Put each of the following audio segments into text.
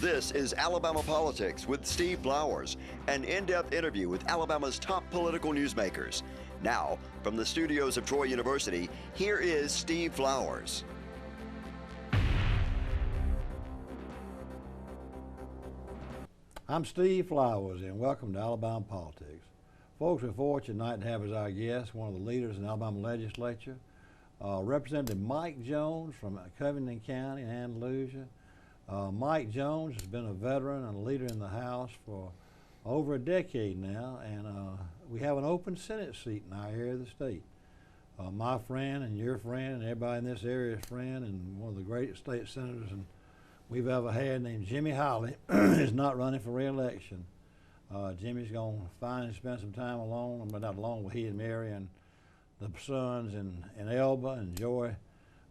This is Alabama Politics with Steve Flowers, an in-depth interview with Alabama's top political newsmakers. Now, from the studios of Troy University, here is Steve Flowers. I'm Steve Flowers, and welcome to Alabama Politics. Folks, we're fortunate tonight to have as our guest one of the leaders in the Alabama legislature, Representative Mike Jones from Covington County and Andalusia. Mike Jones has been a veteran and a leader in the House for over a decade now, and we have an open Senate seat in our area of the state. My friend and your friend and everybody in this area's friend and one of the greatest state senators we've ever had, named Jimmy Holly, is not running for re-election. Jimmy's going to finally spend some time alone, but not alone with he and Mary and the sons in Elba and Joy,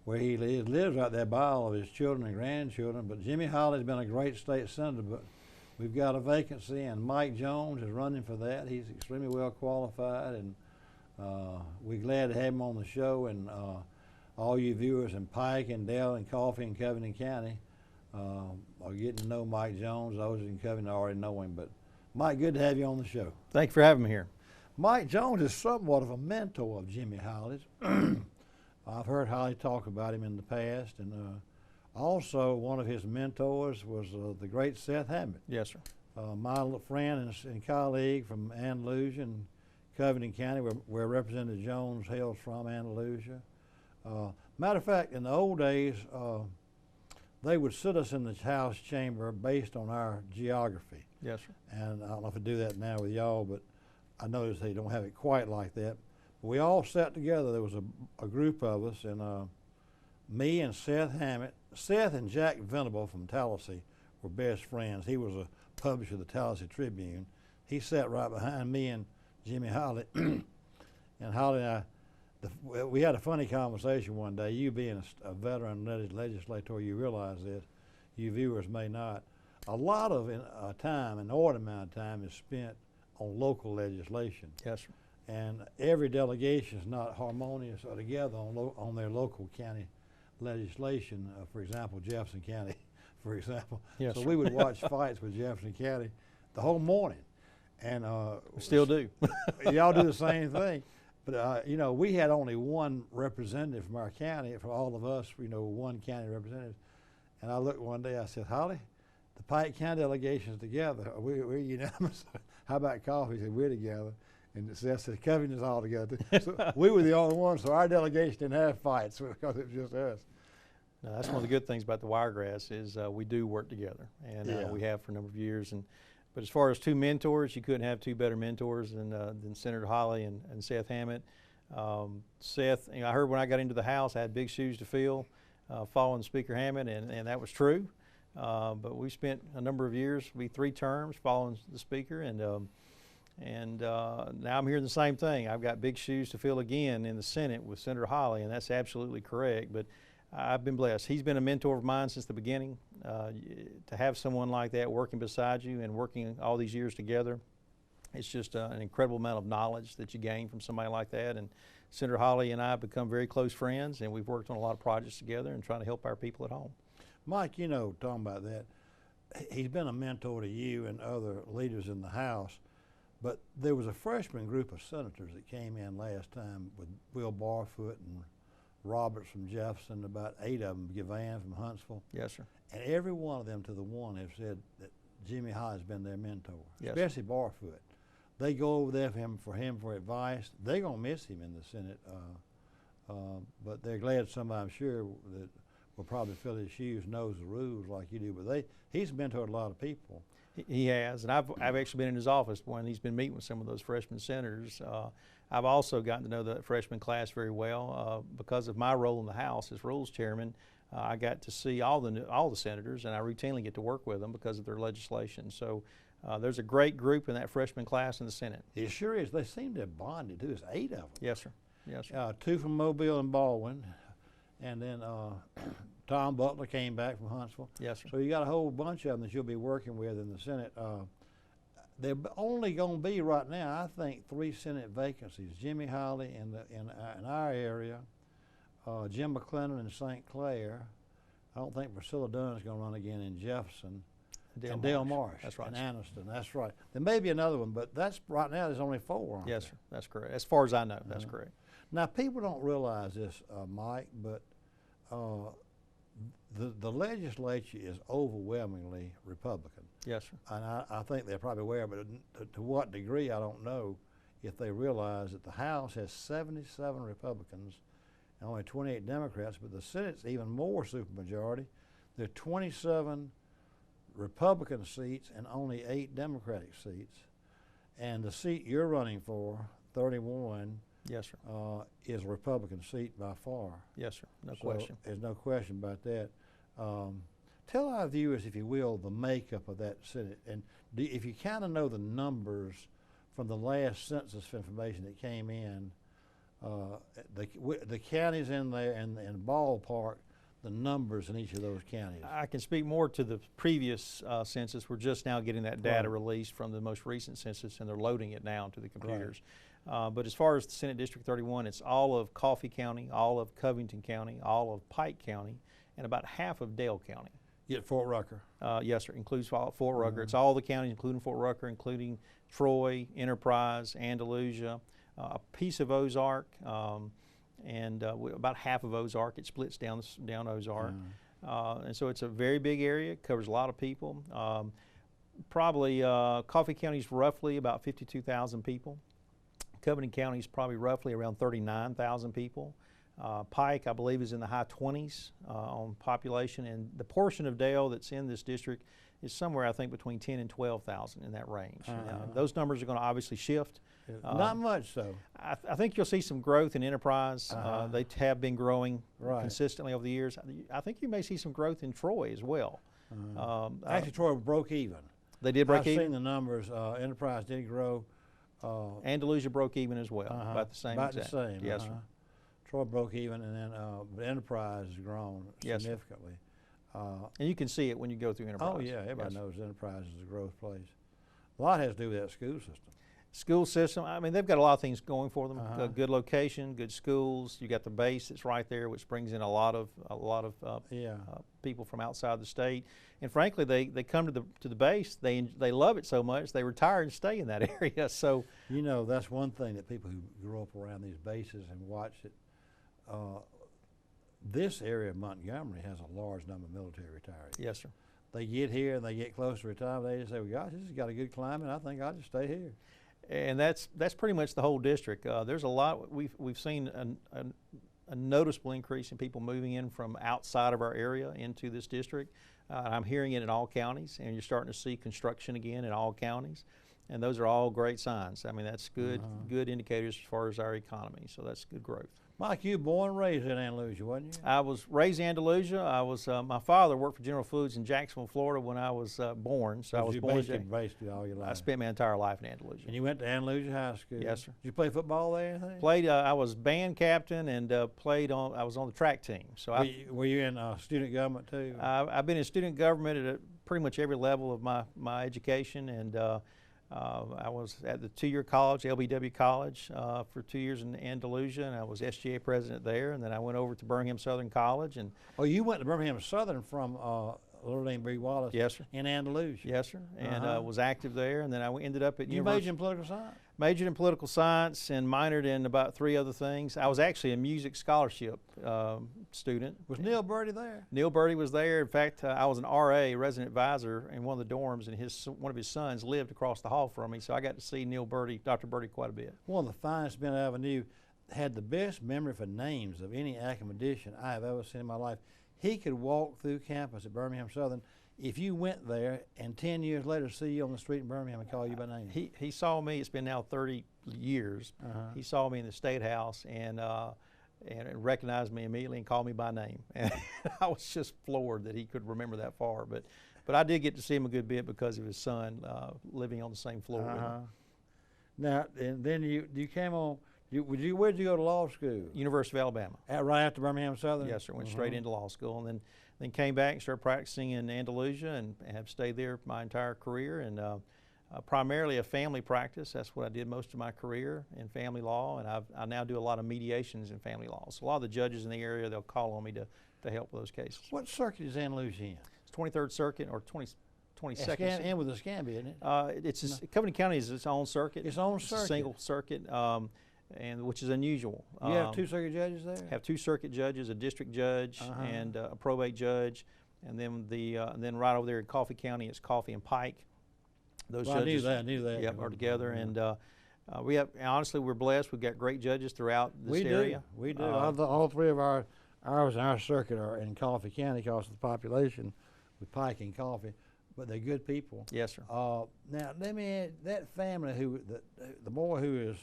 where he lives right there by all of his children and grandchildren. But Jimmy Holly's been a great state senator, but we've got a vacancy, and Mike Jones is running for that. He's extremely well qualified, and we're glad to have him on the show. And all you viewers in Pike and Dale and Coffee and Covington County are getting to know Mike Jones. Those in Covington already know him, but Mike, good to have you on the show. Thank you for having me here. Mike Jones is somewhat of a mentor of Jimmy Holly's. I've heard Holly talk about him in the past, and also one of his mentors was the great Seth Hammett. Yes, sir. My friend and colleague from Andalusia and Covington County, where Representative Jones hails from, Andalusia. Matter of fact, in the old days, they would sit us in the House chamber based on our geography. Yes, sir. And I don't know if I do that now with y'all, but I noticed they don't have it quite like that. We all sat together. There was a group of us, and me and Seth Hammett. Seth and Jack Venable from Tallahassee were best friends. He was a publisher of the Tallahassee Tribune. He sat right behind me and Jimmy Holly. And Holly and I, we had a funny conversation one day. You being a veteran legislator, you realize this. You viewers may not. A lot of time, an inordinate amount of time, is spent on local legislation. Yes, sir. And every delegation is not harmonious or together on their local county legislation. For example, Jefferson County, for example. Yes, so sir. we would watch fights with Jefferson County the whole morning. And we still do. Y'all do the same thing. But you know, we had only one representative from our county. For all of us, you know, one county representative. And I looked one day. I said, Holly, the Pike County delegation is together. We're unanimous. How about coffee? He said, we're together. And Seth said, Covington's all together. So we were the only ones, so our delegation didn't have fights because it was just us. No, that's one of the good things about the Wiregrass is we do work together, and we have for a number of years. But as far as two mentors, you couldn't have two better mentors than Senator Holly and Seth Hammett. Seth, you know, I heard when I got into the House, I had big shoes to fill following Speaker Hammett, and that was true. But we spent a number of years, 3 terms, following the Speaker, and now I'm hearing the same thing. I've got big shoes to fill again in the Senate with Senator Holly, and that's absolutely correct. But I've been blessed. He's been a mentor of mine since the beginning. To have someone like that working beside you and working all these years together, it's just an incredible amount of knowledge that you gain from somebody like that. And Senator Holly and I have become very close friends, and we've worked on a lot of projects together and trying to help our people at home. Mike, you know, talking about that, he's been a mentor to you and other leaders in the House. But there was a freshman group of senators that came in last time with Will Barfoot and Roberts from Jefferson, about 8 of them, Gavan from Huntsville. Yes, sir. And every one of them to the one have said that Jimmy Holly's been their mentor, yes, especially Barfoot. They go over there for him for advice. They're going to miss him in the Senate, but they're glad somebody, I'm sure, that will probably fill his shoes, knows the rules like you do. But he's mentored a lot of people. He has, and I've actually been in his office when he's been meeting with some of those freshman senators. I've also gotten to know the freshman class very well because of my role in the House as Rules Chairman. I got to see all the senators, and I routinely get to work with them because of their legislation. So there's a great group in that freshman class in the Senate. It sure is. They seem to have bonded too. There's 8 of them. Yes, sir. Yes, sir. 2 from Mobile and Baldwin, and then Tom Butler came back from Huntsville. Yes, sir. So you got a whole bunch of them that you'll be working with in the Senate. They're only going to be right now, I think, 3 Senate vacancies. Jimmy Holly in our area, Jim McClendon in St. Clair. I don't think Priscilla Dunn is going to run again in Jefferson. and Del Marsh. That's right. And Anniston. That's right. There may be another one, but that's right now. There's only 4. Aren't Yes, there? sir. That's correct. As far as I know, that's correct. Now, people don't realize this, Mike, but the legislature is overwhelmingly Republican. Yes, sir. And I think they're probably aware, but to what degree, I don't know if they realize that the House has 77 Republicans and only 28 Democrats, but the Senate's even more supermajority. There are 27 Republican seats and only 8 Democratic seats. And the seat you're running for, 31, Yes, sir. is a Republican seat by far. Yes, sir. No So question. there's no question about that. Tell our viewers, if you will, the makeup of that Senate. And if you kind of know the numbers from the last census information that came in, the counties in there and ballpark, the numbers in each of those counties. I can speak more to the previous census. We're just now getting that data Right. released from the most recent census, and they're loading it now to the computers. But as far as the Senate District 31, it's all of Coffee County, all of Covington County, all of Pike County, and about half of Dale County. Get Fort Rucker. Yes, sir. Includes Fort Rucker. It's all the counties, including Fort Rucker, including Troy, Enterprise, Andalusia, a piece of Ozark, and about half of Ozark. It splits down Ozark, and so it's a very big area. It covers a lot of people. Probably Coffee County is roughly about 52,000 people. Covington County is probably roughly around 39,000 people. Pike, I believe, is in the high 20s on population, and the portion of Dale that's in this district is somewhere, I think, between 10 and 12,000 in that range. Those numbers are going to obviously shift. Not much, though. I think you'll see some growth in Enterprise. They have been growing Right. consistently over the years. I think you may see some growth in Troy as well. Actually, Troy broke even. They did break I've even. seen the numbers. Enterprise did grow. Andalusia broke even as well, about the same. About exact. the same. Yes, sir. Troy broke even, and then but Enterprise has grown Yes, sir. significantly. And you can see it when you go through Enterprise. Oh yeah, everybody Yes. knows Enterprise is a growth place. A lot has to do with that school system. School system, I mean, they've got a lot of things going for them. A good location, good schools. You got the base that's right there, which brings in a lot of people from outside the state. And frankly, they come to the base. They love it so much they retire and stay in that area. So You know, that's one thing that people who grew up around these bases and watched it. This area of Montgomery has a large number of military retirees. yes, sir. They get here and they get close to retirement. They just say, "Well, gosh, this has got a good climate. I think I'll just stay here." And that's pretty much the whole district. There's a lot. We've seen a noticeable increase in people moving in from outside of our area into this district. I'm hearing it in all counties, and you're starting to see construction again in all counties, and those are all great signs. I mean, that's good indicators as far as our economy. So that's good growth. Mike, you were born and raised in Andalusia, wasn't you? I was raised in Andalusia. I was my father worked for General Foods in Jacksonville, Florida when I was born. So I was you born. basically all your life. I spent my entire life in Andalusia. And you went to Andalusia High School. Yes, sir. Did you play football there? Or anything? Played. I was band captain and I was on the track team. So Were you in student government too? I've been in student government at pretty much every level of my education, and I was at the two-year college, LBW College, for 2 years in Andalusia, and I was SGA president there. And then I went over to Birmingham Southern College, and Oh, you went to Birmingham Southern from Lorraine B. Wallace. Yes, sir. In Andalusia. yes, sir, and was active there. And then I ended up at You majored in political science. Majored in political science and minored in about 3 other things. I was actually a music scholarship student. Was Neil Birdie there? Neil Birdie was there. In fact, I was an RA, resident advisor, in one of the dorms, and one of his sons lived across the hall from me, so I got to see Neil Birdie, Dr. Birdie, quite a bit. One of the finest men I ever knew. Had the best memory for names of any academician I have ever seen in my life. He could walk through campus at Birmingham Southern. If you went there and 10 years later see you on the street in Birmingham and call you by name. He saw me. It's been now 30 years. He saw me in the State House and recognized me immediately and called me by name. And I was just floored that he could remember that far. But I did get to see him a good bit because of his son living on the same floor with him. Now, and then you came on. Where'd you go to law school? University of Alabama. Right after Birmingham Southern? Yes, sir. Went straight into law school, and then came back and started practicing in Andalusia, and have stayed there my entire career. And primarily a family practice. That's what I did most of my career in family law, and I now do a lot of mediations in family law. So a lot of the judges in the area, they'll call on me to help with those cases. What circuit is Andalusia in? It's 23rd Circuit or 22nd. And with Escambia, isn't it? Covington County is its own circuit. Its own A circuit. single circuit, and which is unusual. You have 2 circuit judges there? Have 2 circuit judges, a district judge and a probate judge, and then then right over there in Coffee County, it's Coffee and Pike. Those judges, I knew that. Yep, are together, and we have. Honestly, we're blessed. We've got great judges throughout this area. We do. All 3 of ours in our circuit are in Coffee County because of the population with Pike and Coffee, but they're good people. Yes, sir. Now let me add, that family the boy who is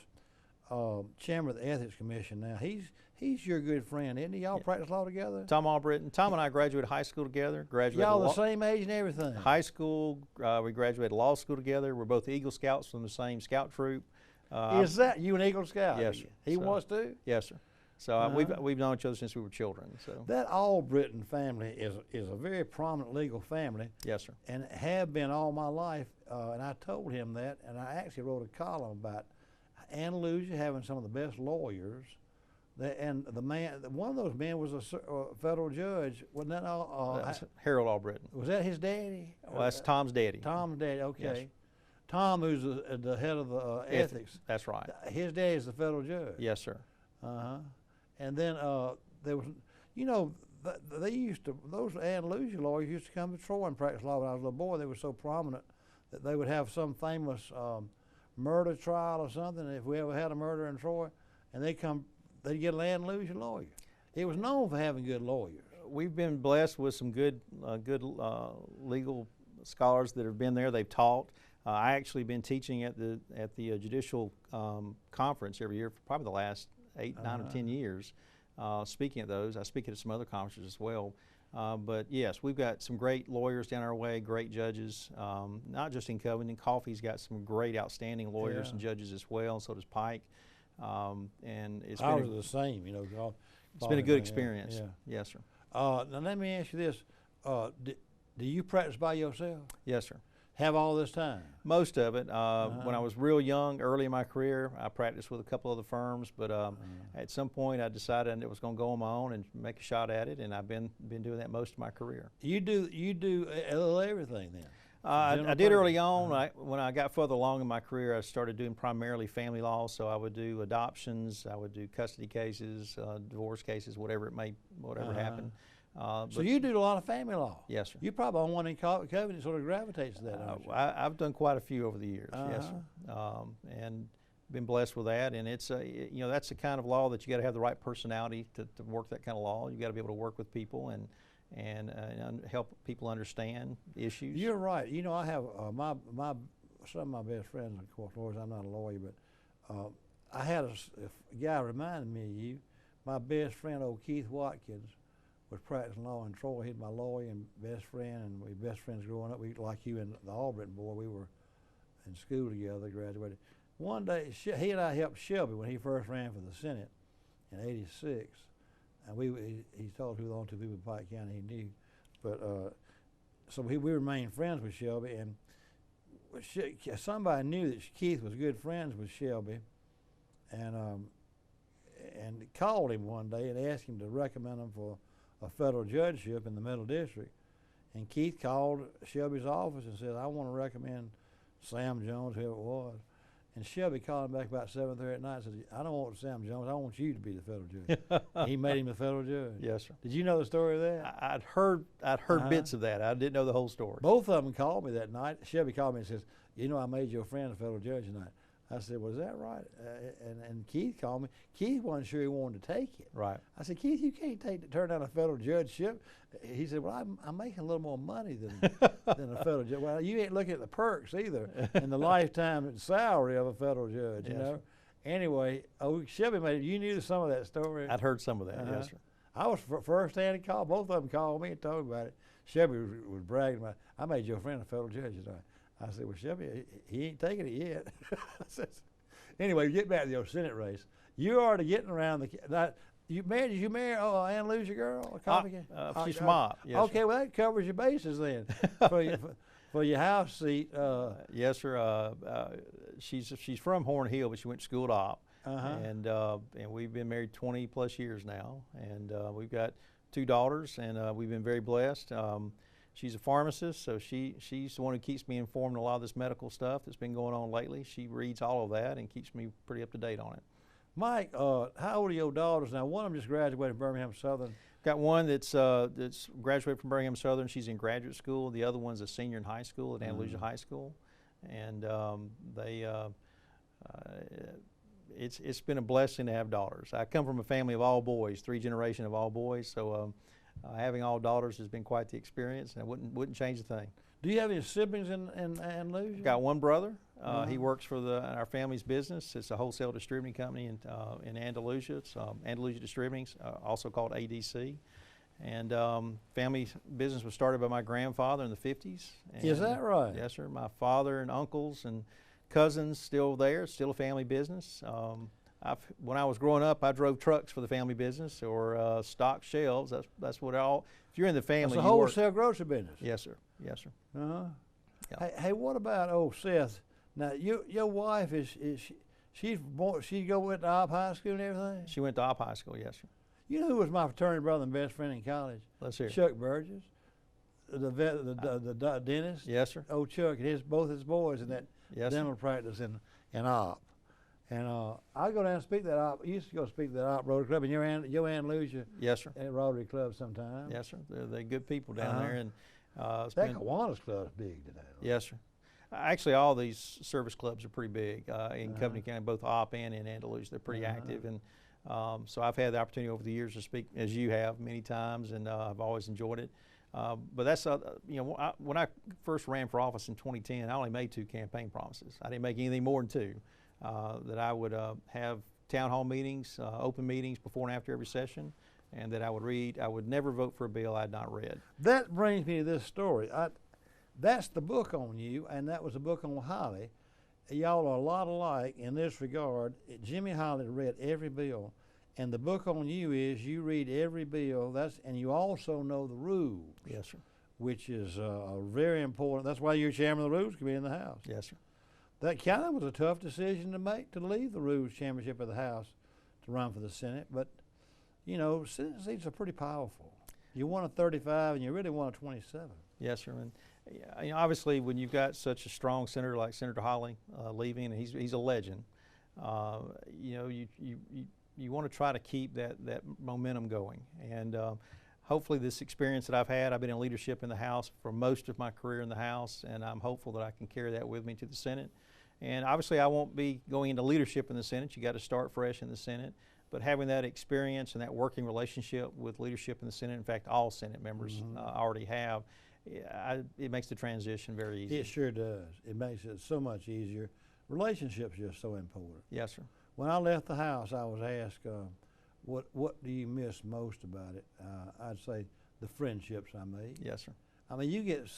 chairman of the Ethics Commission now, he's your good friend, isn't he? Y'all practice law together? Tom Albritton. Tom and I graduated high school together. Y'all the same age and everything? High school, we graduated law school together. We're both Eagle Scouts from the same scout troop. Is that you an Eagle Scout? Yes, sir. He was too? Yes, sir. So we've known each other since we were children. So that Albritton family is a very prominent legal family. Yes, sir. And have been all my life. And I told him that, and I actually wrote a column about Andalusia having some of the best lawyers. And one of those men was a federal judge. Wasn't that all? Harold Albritton. Was that his daddy? Well, that's Tom's daddy. Tom's daddy. Okay. Yes. Tom, who's the head of the ethics. That's right. His daddy is the federal judge. Yes, sir. And then there was, they used to, those Andalusia lawyers used to come to Troy and practice law when I was a little boy. They were so prominent that they would have some famous murder trial or something. If we ever had a murder in Troy, and they'd get an Andalusia lawyer. It was known for having good lawyers. We've been blessed with some good legal scholars that have been there. They've taught. I actually been teaching at the judicial conference every year for probably the last 8, 9, or 10 years. Speaking at those, I speak at some other conferences as well. But yes, we've got some great lawyers down our way, great judges, not just in Covington. Coffee's got some great, outstanding lawyers and judges as well, and so does Pike. And it's been the same, it's been a good experience. Yeah. Yes, sir. Now let me ask you this: do you practice by yourself? Yes, sir. Have all this time? Most of it. When I was real young, early in my career, I practiced with a couple other firms, but at some point I decided I was going to go on my own and make a shot at it, and I've been doing that most of my career. You do a little everything then? I did early on. When I got further along in my career, I started doing primarily family law, so I would do adoptions, I would do custody cases, divorce cases, whatever happened. So you do a lot of family law? Yes, sir. You're probably on one in Covington sort of gravitates to that, don't you? I've done quite a few over the years, yes, sir. And been blessed with that. And it's that's the kind of law that you got to have the right personality to work that kind of law. You got to be able to work with people and help people understand issues. You're right. I have some of my best friends, of course, lawyers. I'm not a lawyer, but I had a guy reminded me of you. My best friend, old Keith Watkins, was practicing law in Troy. He's my lawyer and best friend, and we were best friends growing up. We, like you and the Albritton boy, we were in school together, graduated. One day, he and I helped Shelby when he first ran for the Senate in '86. And he told who the only 2 people in Pike County he knew. But so we remained friends with Shelby, and somebody knew that Keith was good friends with Shelby, and called him one day and asked him to recommend him for a federal judgeship in the Middle District. And Keith called Shelby's office and said, "I want to recommend Sam Jones," whoever it was. And Shelby called him back about 7:30 at night and said, "I don't want Sam Jones, I want you to be the federal judge." He made him the federal judge. Yes, sir. Did you know the story of that? I'd heard bits of that. I didn't know the whole story. Both of them called me that night. Shelby called me and says, "I made your friend a federal judge tonight." I said, "Was that right?" And Keith called me. Keith wasn't sure he wanted to take it. Right. I said, "Keith, you can't turn down a federal judgeship." He said, "Well, I'm making a little more money than a federal judge." Well, you ain't looking at the perks either and the lifetime salary of a federal judge, you know. Anyway, Shelby made it. You knew some of that story. I'd heard some of that, yes, sir. I was first-hand call. Both of them called me and told me about it. Shelby was bragging about, "I made your friend a federal judge tonight." I said, "Well, Shelby, he ain't taking it yet." Anyway, get back to your Senate race. You are getting around the. Did you marry Andalusia girl? She's from Mott. Yes, okay, sir. well that covers your bases then for your house seat. Yes, sir. She's from Horn Hill, but she went to school at Opp, and we've been married 20+ years now, and we've got 2 daughters, and we've been very blessed. She's a pharmacist, so she's the one who keeps me informed on a lot of this medical stuff that's been going on lately. She reads all of that and keeps me pretty up to date on it. Mike, how old are your daughters now? One of them just graduated from Birmingham Southern. Got one that's graduated from Birmingham Southern. She's in graduate school. The other one's a senior in high school at Andalusia High School, and it's been a blessing to have daughters. I come from a family of all boys, 3 generations of all boys, so having all daughters has been quite the experience, and I wouldn't change a thing. Do you have any siblings in Andalusia? Got one brother. He works for our family's business. It's a wholesale distributing company in Andalusia. It's Andalusia Distributing, also called ADC. And family business was started by my grandfather in the 50s. Is that right? Yes, sir. My father and uncles and cousins still there. It's still a family business. When I was growing up, I drove trucks for the family business or stocked shelves. That's what if you're in the family, it's a wholesale grocery business. Yes, sir. Yes, sir. Uh-huh. Yeah. Hey, what about old Seth? Now, your wife she went to Opp High School and everything? She went to Opp High School, yes, sir. You know who was my fraternity brother and best friend in college? Let's hear it. Chuck Burgess, the dentist. Yes, sir. Old Chuck and both his boys in that Yes, dental practice in Opp. And I go down and speak to that Opp. Used to go speak to that Opp Rotary Club, and your Andalusia Yes, sir. at Rotary Club sometime. Yes, sir. They're good people down there, and that Kiwanis Club's big today. Yes, sir. Actually, all these service clubs are pretty big in Covington County, both Opp and in Andalusia. They're pretty active, and so I've had the opportunity over the years to speak, as you have, many times, and I've always enjoyed it. But that's when I first ran for office in 2010, I only made 2 campaign promises. I didn't make anything more than 2. That I would have town hall meetings, open meetings before and after every session, and that I would read. I would never vote for a bill I had not read. That brings me to this story. That's the book on you, and that was the book on Holly. Y'all are a lot alike in this regard. Jimmy Holly read every bill, and the book on you is you read every bill. And you also know the rules. Yes, sir. Which is very important. That's why you're chairman of the Rules Committee in the House. Yes, sir. That kind of was a tough decision to make, to leave the Rules Chairmanship of the House to run for the Senate. But, you know, Senate seats are pretty powerful. You won a 35 and you really won a 27. Yes, sir. And obviously, when you've got such a strong senator like Senator Holly leaving, and he's a legend, you want to try to keep that momentum going. And hopefully this experience that I've had, I've been in leadership in the House for most of my career in the House, and I'm hopeful that I can carry that with me to the Senate. And obviously I won't be going into leadership in the Senate. You got to start fresh in the Senate. But having that experience and that working relationship with leadership in the Senate, in fact all Senate members already have, it makes the transition very easy. It sure does. It makes it so much easier. Relationships are just so important. Yes, sir. When I left the House, I was asked, what do you miss most about it? I'd say the friendships I made. Yes, sir. I mean, you get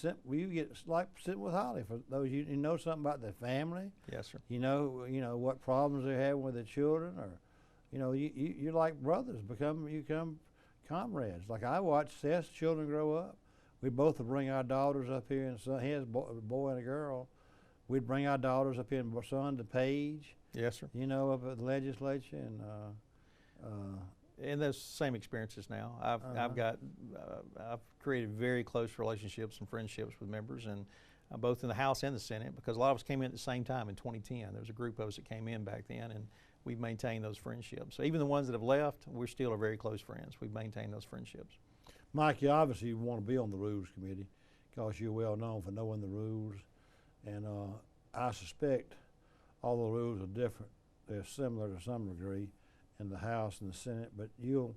like sitting with Holly, for those you know something about their family. Yes, sir. You know what problems they're having with their children, or you're like brothers. You become comrades. Like I watched Seth's children grow up. We both would bring our daughters up here, and son, he has a boy and a girl. We'd bring our daughters up here, and son to Page. Yes, sir. Up at the legislature, and those same experiences now. I've created very close relationships and friendships with members, and both in the House and the Senate, because a lot of us came in at the same time in 2010. There was a group of us that came in back then, and we've maintained those friendships. So even the ones that have left, we're still very close friends. We've maintained those friendships. Mike, you obviously want to be on the Rules Committee because you're well known for knowing the rules, and I suspect all the rules are different. They're similar to some degree in the House and the Senate, but you'll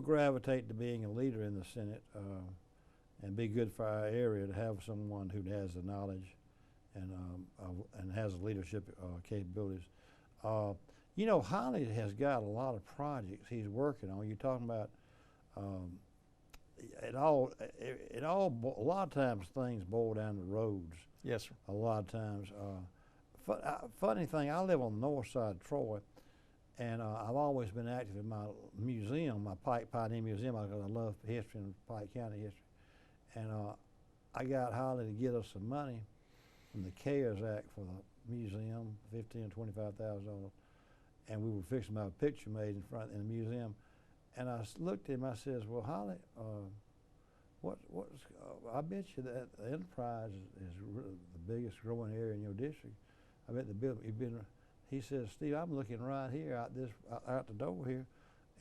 gravitate to being a leader in the Senate, and be good for our area to have someone who has the knowledge and has the leadership capabilities. Holly has got a lot of projects he's working on. You're talking about a lot of times things boil down to roads. Yes, sir. A lot of times. Funny thing, I live on the north side of Troy, and I've always been active in my museum, my Pike Pioneer Museum, because I love history and Pike County history. And I got Holly to get us some money from the CARES Act for the museum, $15,000 or $25,000, and we were fixing to have a picture made in the museum. And I looked at him, I says, well, Holly, I bet you that Enterprise is the biggest growing area in your district. I bet the building you've been. He says, Steve, I'm looking right here out the door here,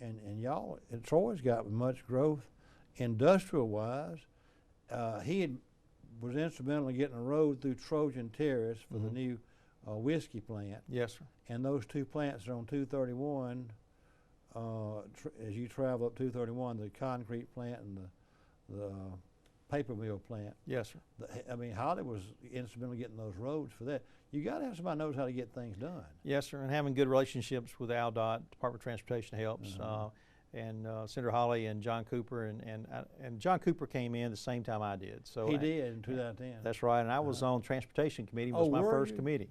and y'all, and Troy's got much growth, industrial wise. Was instrumental in getting a road through Trojan Terrace for the new whiskey plant. Yes, sir. And those two plants are on 231. As you travel up 231, the concrete plant and the paper mill plant. Yes, sir. I mean, Holly was instrumental in getting those roads for that. You got to have somebody who knows how to get things done. Yes, sir. And having good relationships with AlDOT, Department of Transportation helps. And Senator Hawley and John Cooper, and John Cooper came in the same time I did. So he did in 2010. That's right. And I was on Transportation Committee. Was my first you? committee.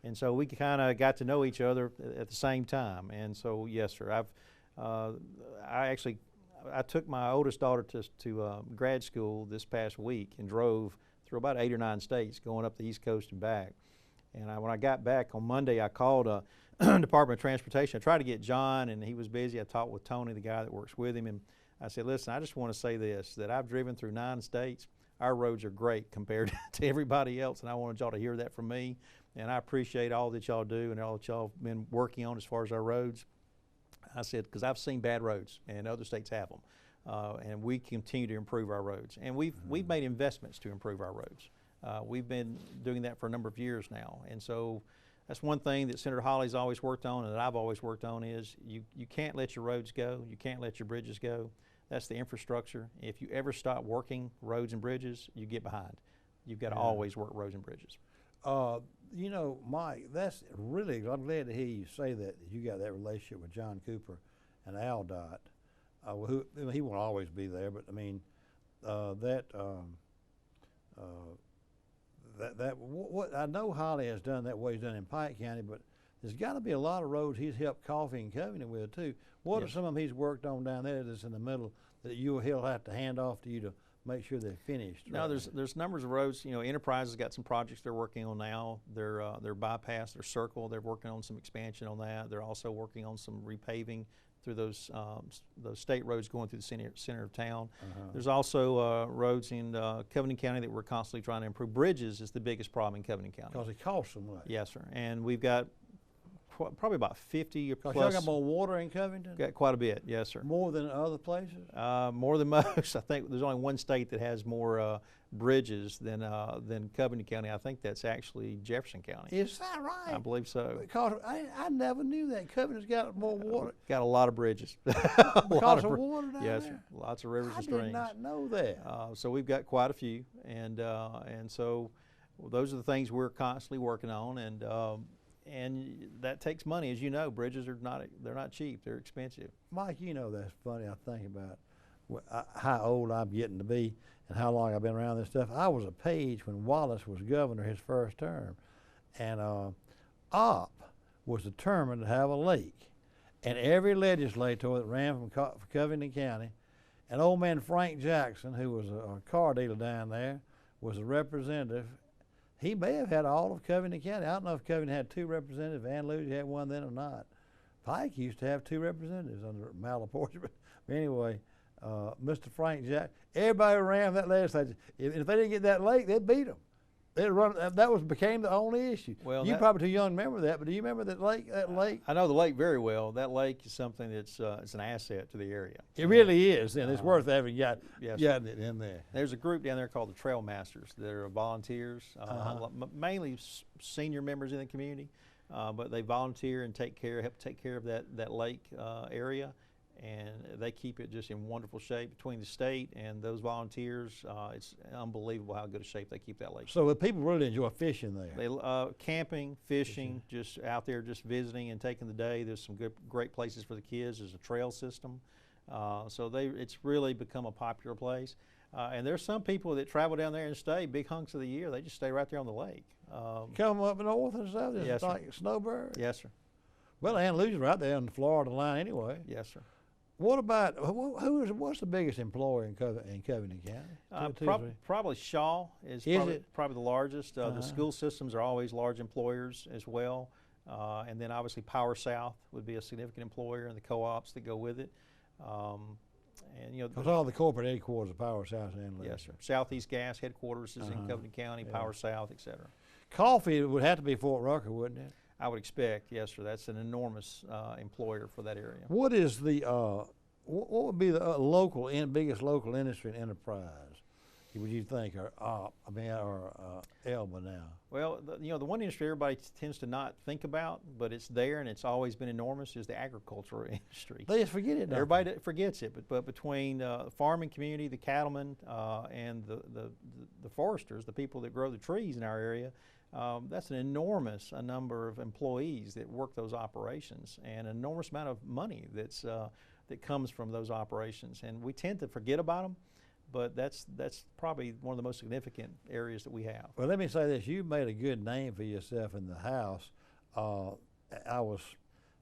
And so we kind of got to know each other at the same time. And so, yes, sir. I took my oldest daughter to grad school this past week and drove through about 8 or 9 states, going up the East Coast and back. And when I got back on Monday, I called Department of Transportation. I tried to get John, and he was busy. I talked with Tony, the guy that works with him, and I said, listen, I just want to say this, that I've driven through 9 states. Our roads are great compared to everybody else, and I wanted y'all to hear that from me. And I appreciate all that y'all do and all that y'all have been working on as far as our roads. I said, because I've seen bad roads, and other states have them. And we continue to improve our roads. And we've made investments to improve our roads. We've been doing that for a number of years now. And so that's one thing that Senator Hawley's always worked on and that I've always worked on is you can't let your roads go. You can't let your bridges go. That's the infrastructure. If you ever stop working roads and bridges, you get behind. You've got to always work roads and bridges. You know, Mike, that's really, I'm glad to hear you say that you got that relationship with John Cooper and AlDOT. He won't always be there, but I mean, what I know Holly has done that way he's done in Pike County, but there's got to be a lot of roads he's helped Coffee and Covington with too. What are some of them he's worked on down there that's in the middle that he'll have to hand off to you to make sure they're finished? No, there's numbers of roads. You know, Enterprise has got some projects they're working on now. Their bypass, their circle, they're working on some expansion on that. They're also working on some repaving through those state roads going through the center of town. There's also roads in Covington County that we're constantly trying to improve. Bridges is the biggest problem in Covington County. Because it costs so much. Yes, sir. And we've got probably about 50 or plus. Y'all got more water in Covington? Got quite a bit, yes, sir. More than other places? More than most. I think there's only one state that has more bridges than Covington County. I think that's actually Jefferson County. Is that right? I believe so. Because I never knew that Covington's got more water. Got a lot of bridges. Because of water down there? Yes, sir. Lots of rivers and streams. I did not know that. So we've got quite a few, and so those are the things we're constantly working on, and that takes money, as you know. Bridges are not cheap; they're expensive. Mike, you know that's funny. I think about how old I'm getting to be and how long I've been around this stuff. I was a page when Wallace was governor his first term, and Opp was determined to have a lake, and every legislator that ran from Covington County, and old man Frank Jackson, who was a car dealer down there, was a representative. He may have had all of Covington County. I don't know if Covington had 2 representatives. Van Lucy had one then or not. Pike used to have 2 representatives under Malaportia. But anyway, Mr. Frank Jack, everybody ran that legislature. If they didn't get that lake, they'd beat them. They'd run. That became the only issue. Well, you probably too young to remember that, but do you remember that lake? I know the lake very well. That lake is something that's it's an asset to the area. It really is, and it's worth having gotten it in there. There's a group down there called the Trail Masters. They're volunteers, mainly senior members in the community, but they volunteer and help take care of that lake area. And they keep it just in wonderful shape. Between the state and those volunteers, it's unbelievable how good a shape they keep that lake. So people really enjoy fishing there. They camping, fishing, just out there, just visiting and taking the day. There's some great places for the kids. There's a trail system, so it's really become a popular place. And there's some people that travel down there and stay big hunks of the year. They just stay right there on the lake. Come up north and south, yes, like Snowbird. Yes, sir. Well, Ann Lou's right there on the Florida line anyway. Yes, sir. What about what's the biggest employer in Covington County? Probably Shaw is probably the largest. The school systems are always large employers as well, and then obviously Power South would be a significant employer, and the co-ops that go with it. And you know, Because all the corporate headquarters of Power South and yes, sir. Southeast Gas headquarters is in Covington County, Yeah. Power South, et cetera. Coffee would have to be Fort Rucker, wouldn't it? I would expect, yes, sir. That's an enormous employer for that area. What is the what would be the biggest local industry and enterprise? Would you think, or Elba now? Well, you know, the one industry everybody tends to not think about, but it's there and it's always been enormous, is the agricultural industry. They just forget it. Everybody forgets it, but between the farming community, the cattlemen, and the foresters, the people that grow the trees in our area, that's an enormous number of employees that work those operations, and an enormous amount of money that comes from those operations. And we tend to forget about them, but that's probably one of the most significant areas that we have. Well, let me say this: you made a good name for yourself in the House. I was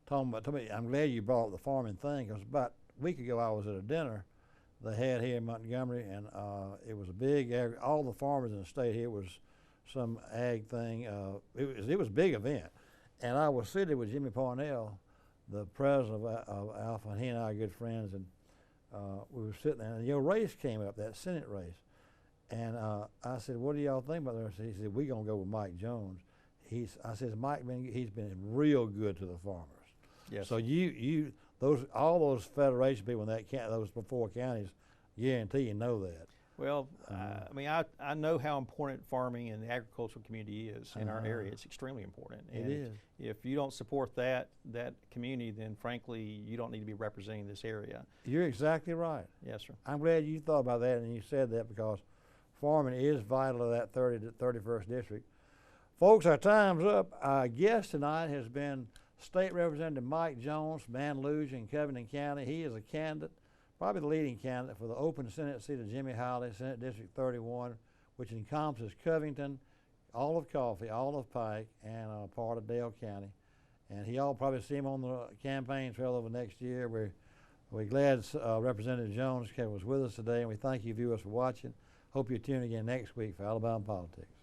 talking about. I'm glad you brought up the farming thing, because about a week ago I was at a dinner they had here in Montgomery, and it was a big. All the farmers in the state here was some ag thing. It was a big event, and I was sitting with Jimmy Parnell, the president of Alpha, and he and I are good friends, and we were sitting there, and your race came up, that Senate race, and I said, "What do y'all think about this?" He said, "We're gonna go with Mike Jones." I said, he's been real good to the farmers. Yes. So all those federation people in those 4 counties, guarantee you know that. Well, I mean, I know how important farming and the agricultural community is in our area. It's extremely important. It And is. If you don't support that community, then frankly, you don't need to be representing this area. You're exactly right. Yes, sir. I'm glad you thought about that and you said that, because farming is vital to that 31st district. Folks, our time's up. Our guest tonight has been State Representative Mike Jones from Andalusia in Covington County. He is a candidate, probably the leading candidate, for the open Senate seat of Jimmy Howley, Senate District 31, which encompasses Covington, all of Coffee, all of Pike, and part of Dale County. And y'all probably see him on the campaign trail over next year. We're glad Representative Jones was with us today, and we thank you viewers for watching. Hope you tune again next week for Alabama Politics.